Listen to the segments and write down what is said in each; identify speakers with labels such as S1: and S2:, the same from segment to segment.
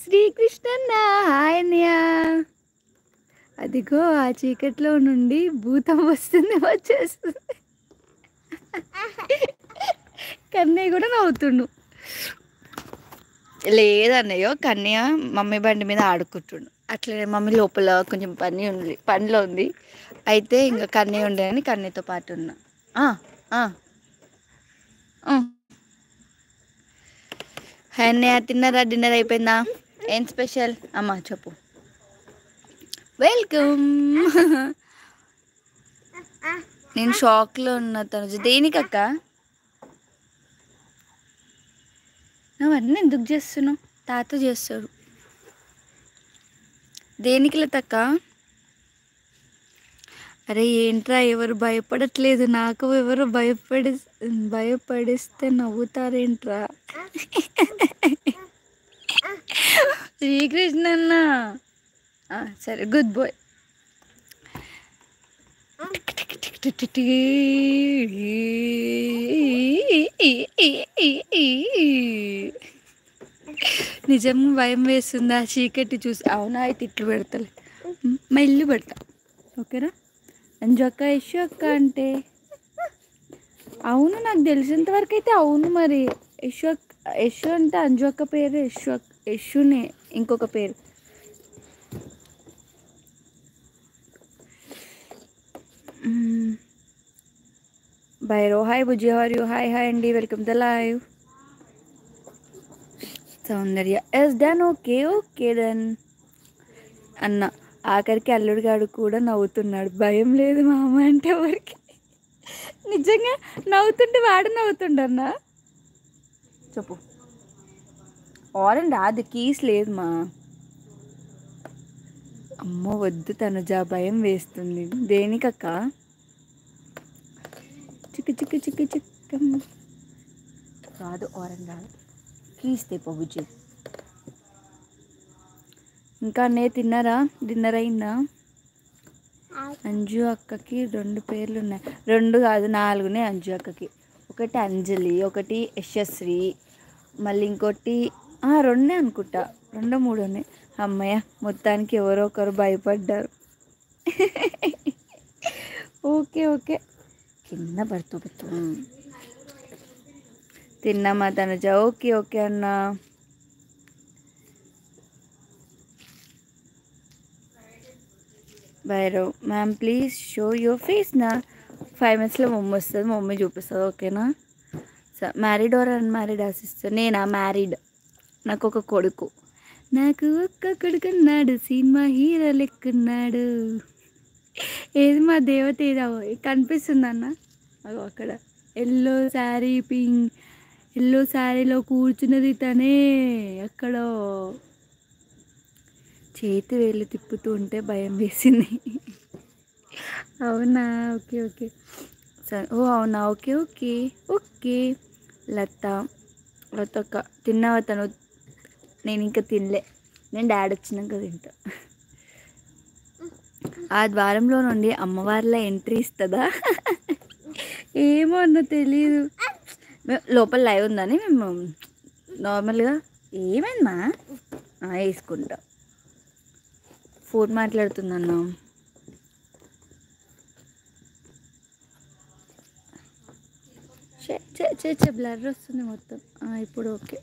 S1: శ్రీకృష్ణన్న hi అన్నయ్య. అదిగో ఆ చీకట్లో నుండి భూతం వస్తుంది, వచ్చేస్తుంది. కన్నయ్య కూడా నవ్వుతుండు. లేదన్నయ్యో, కన్నయ్య మమ్మీ బండి మీద ఆడుకుంటుండు. అట్లనే మమ్మీ లోపల కొంచెం పనిలో ఉంది. అయితే ఇంకా కన్నయ్య ఉండేదని కన్నయ్యతో పాటు ఉన్నా. అన్నయ్య తిన్నారా? డిన్నర్ అయిపోయిందా? ఏం స్పెషల్ అమ్మా చెప్పు. వెల్కమ్. నేను షాక్లో ఉన్నా తనుజ. దేనికక్క? అవన్నీ ఎందుకు చేస్తున్నావు? తాత చేస్తాడు. దేనికి లేతక్క? అరే ఏంట్రా, ఎవరు భయపడట్లేదు, నాకు ఎవరు భయపడిస్తే నవ్వుతారేంట్రా? శ్రీకృష్ణన్న సరే, గుడ్ బాయ్. నిజం భయం వేస్తుందా చీకటి చూసి? అవునా, అయితే ఇట్లు పెడతలే, మా ఇల్లు పెడతా. ఓకేనా? అంజు అక్క, యశు అక్క అంటే అవును, నాకు తెలిసినంత వరకు అయితే అవును. మరి యశు అంటే అంజు అక్క పేరు, యశునే ఇంకొక పేరు. Bhairav hi, Bujji how are you? Hi hi అండి, welcome the live. Soundarya yes done, okay okay done అన్న. ఆఖరికి అల్లుడు గాడు కూడా నవ్వుతున్నాడు. భయం లేదు మామ అంటే ఎవరికి? నిజంగా నవ్వుతుంటే వాడు నవ్వుతుండన్నా. చెప్పు. ఆరెంజ్ అది కీస్ లేదు మా. అమ్మో వద్దు తనుజ, భయం వేస్తుంది. దేనికక్క? చిక్కు చిక్కు చిక్కు చిక్కు కాదు, ఆరెంజ్ రాదు. కీస్ తెపో బుజ్జి. ఇంకా అన్నయ్య తిన్నారా? డిన్నర్ అయిందా? అంజు అక్కకి 2 పేర్లు ఉన్నాయి. 2 కాదు 4 అంజు అక్కకి. ఒకటి అంజలి, ఒకటి యశస్వి, మళ్ళీ ఇంకోటి 2 అనుకుంటా, 2 3 ఉన్నాయి. అమ్మయ్య, మొత్తానికి ఎవరో ఒకరు భయపడ్డారు. ఓకే ఓకే, కింద పడుతూ తిన్నామా తనుజ? ఓకే ఓకే అన్న. Bhairav ma'am please show your face నా. 5 minutesలో మమ్మీ వస్తుంది, మమ్మీ చూపిస్తుంది. ఓకేనా? Married or unmarried sister? నేనా మ్యారీడ్. నాకు ఒక కొడుకు ఉన్నాడు, సినిమా హీరో లెక్కున్నాడు. ఏది మా దేవత ఏది కనిపిస్తుందన్న? అగో అక్కడ ఎల్లో శారీలో కూర్చున్నది తనే. ఎక్కడో చేతి వేళ్ళు తిప్పుతూ ఉంటే భయం వేసింది. అవునా, ఓకే ఓకే. ఓ అవునా, ఓకే ఓకే ఓకే. లతక్క తిన్నావా? తను నేను ఇంకా తినలే, నేను డాడీ వచ్చినాక తింటా. ఆ ద్వారంలో నుండి అమ్మవారిలా ఎంట్రీ ఇస్తుందా? ఏమో అన్న తెలీదు. లోపల లైవ్ ఉందని మేము నార్మల్గా. ఏమైందమ్మా? వేసుకుంటా. ఫోన్ మాట్లాడుతుందన్నా. బ్లర్ వస్తుంది మొత్తం. ఇప్పుడు ఓకే.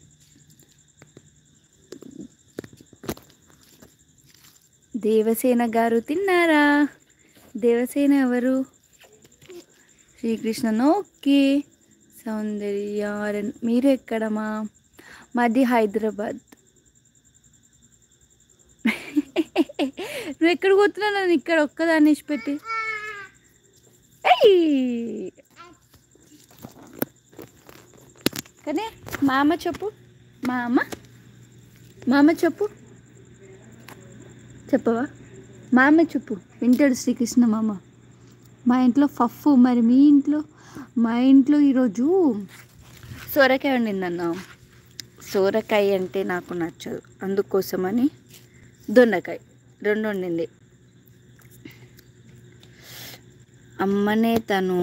S1: దేవసేన గారు తిన్నారా? దేవసేన ఎవరు? శ్రీకృష్ణన్ ఓకే. సౌందర్య మీరు ఎక్కడమా? మాది హైదరాబాద్. నువ్వు ఎక్కడ పోతున్నావు? నన్ను ఇక్కడ ఒక్కదాన్ని ఇచ్చిపెట్టి. కానీ మామ చెప్పు, మామ చెప్పు, చెప్పవా? మామ చెప్పు, వింటాడు శ్రీకృష్ణ మామ. మా ఇంట్లో పఫ్ఫు. మరి మీ ఇంట్లో? మా ఇంట్లో ఈరోజు సొరకాయ వండిందన్న. సొరకాయ అంటే నాకు నచ్చదు, అందుకోసమని దొండకాయ 2 వండింది. అమ్మనే తను